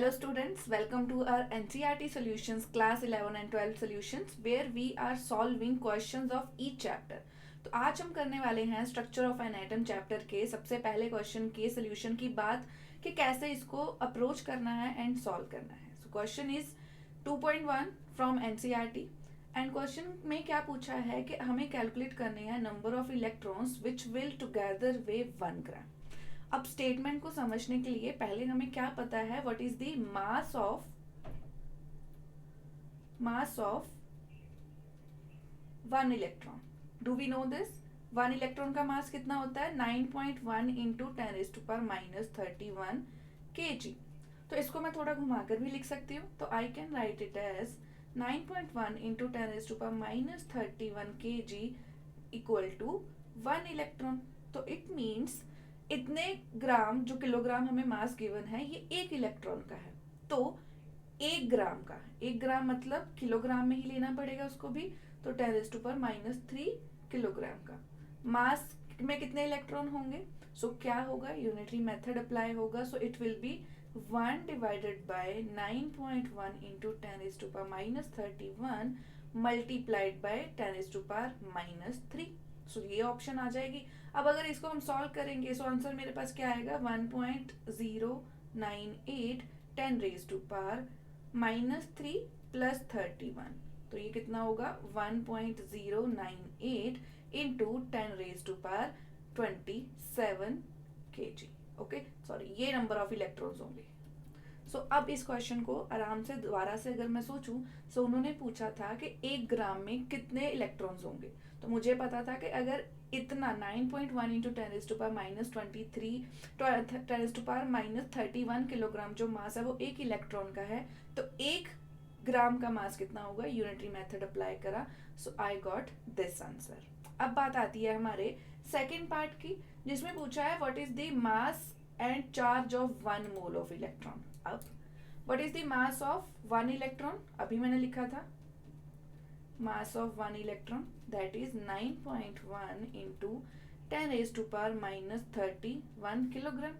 Hello students, welcome to our NCERT solutions class 11 and 12 solutions where we are solving questions of each chapter. तो आज हम करने वाले हैं structure of an atom chapter के सबसे पहले क्वेश्चन के सोल्यूशन की बात कि कैसे इसको अप्रोच करना है एंड सॉल्व करना है. So question is 2.1 from NCERT and question में क्या पूछा है कि हमें कैलकुलेट करने हैं number of electrons which will together weigh 1 gram. अब स्टेटमेंट को समझने के लिए पहले हमें क्या पता है, what is the mass of 1 electron. Do we know this? 1 electron का मास कितना होता है? 9.1 इंटू 10⁻⁻31 kg. तो इसको मैं थोड़ा घुमाकर भी लिख सकती हूँ. तो I can write it as 9.1 into 10⁻31 kg equal to 1 electron. तो इट मीन्स इतने ग्राम, जो किलोग्राम हमें मास गिवन है, ये 1 इलेक्ट्रॉन का है. तो 1 ग्राम का, 1 ग्राम मतलब किलोग्राम में ही लेना पड़ेगा उसको भी. तो 10⁻³ किलोग्राम का मास में कितने इलेक्ट्रॉन होंगे? सो क्या होगा? यूनिटरी मेथड अप्लाई होगा. So it will be 1 divided by 9.1 into 10⁻31 multiplied by 10⁻³ सो ये ऑप्शन आ जाएगी. अब अगर इसको हम सॉल्व करेंगे सो आंसर मेरे पास क्या आएगा? 1.098 10⁻³ प्लस 31. तो ये कितना होगा? 1.098 इंटू 10⁻27 kg. ओके, सॉरी, ये नंबर ऑफ इलेक्ट्रॉन्स होंगे. सो अब इस क्वेश्चन को आराम से दोबारा से अगर मैं सोचूं, सो उन्होंने पूछा था कि 1 ग्राम में कितने इलेक्ट्रॉन्स होंगे. तो मुझे पता था कि अगर इतना 9.1 इंटू 10⁻31 किलोग्राम जो मास है वो 1 इलेक्ट्रॉन का है, तो 1 ग्राम का मास कितना होगा? यूनिटरी मेथड अप्लाई करा. सो आई गॉट दिस आंसर. अब बात आती है हमारे सेकेंड पार्ट की, जिसमें पूछा है what is the mass and charge of 1 mole of electron. अब what is the mass of 1 electron? अभी मैंने लिखा था mass of 1 electron that is 9.1 into 10⁻31 kilogram.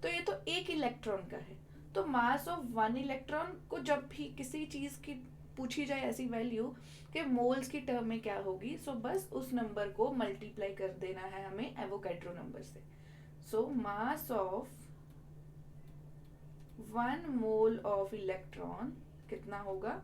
तो ये तो 1 इलेक्ट्रॉन का है. तो मास ऑफ 1 इलेक्ट्रॉन को जब भी किसी चीज की पूछी जाए ऐसी वैल्यू कि मोल्स की टर्म में क्या होगी, सो बस उस नंबर को मल्टीप्लाई कर देना है हमें एवोगैड्रो नंबर से. So mass of 1 mole of electron कितना होगा?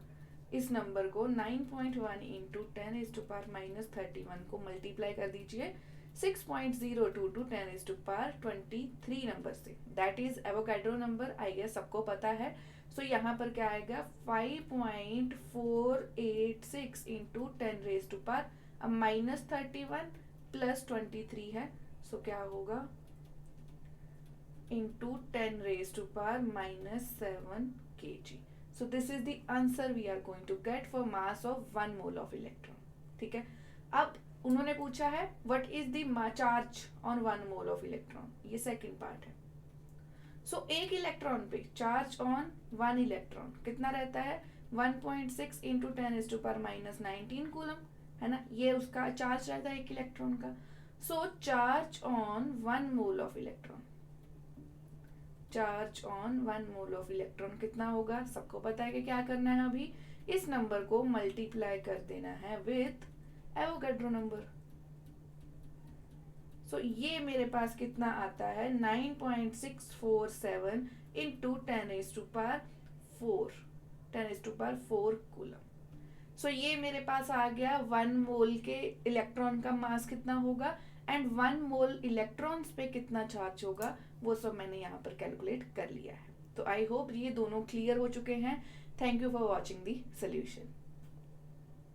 इस नंबर को 9.1 इंटू 10⁻31 को मल्टीप्लाई कर दीजिए 6.02 टू 10⁻23 नंबर से. That is Avogadro number. I guess सबको पता है. सो यहाँ पर क्या आएगा? 5.486 इंटू 10⁻31 प्लस 23 है. सो क्या होगा? Into 10⁻⁻7 kg. So this is the answer we are going to get for mass of 1 mole of electron. ठीक है. अब उन्होंने पूछा है what is the charge on 1 mole of electron. ये सेकंड पार्ट है. सो 1 इलेक्ट्रॉन पे चार्ज ऑन 1 इलेक्ट्रॉन कितना रहता है? 1.6 इंटू 10⁻⁻19 कूलम है ना. ये उसका चार्ज रहता है 1 इलेक्ट्रॉन का. So charge on 1 mole of electron, charge on 1 mole of electron कितना होगा? सबको पता है कि क्या करना है. अभी इस नंबर को मल्टीप्लाई कर देना है विथ एवोगैड्रो नंबर. सो ये मेरे पास कितना आता है? 9.647 इंटू 10⁻⁴ कूलम. सो ये मेरे पास आ गया 1 मोल के इलेक्ट्रॉन का मास कितना होगा एंड 1 मोल इलेक्ट्रॉन्स पे कितना चार्ज होगा, वो सब मैंने यहाँ पर कैलकुलेट कर लिया है. तो आई होप ये दोनों क्लियर हो चुके हैं. Thank you for watching the solution.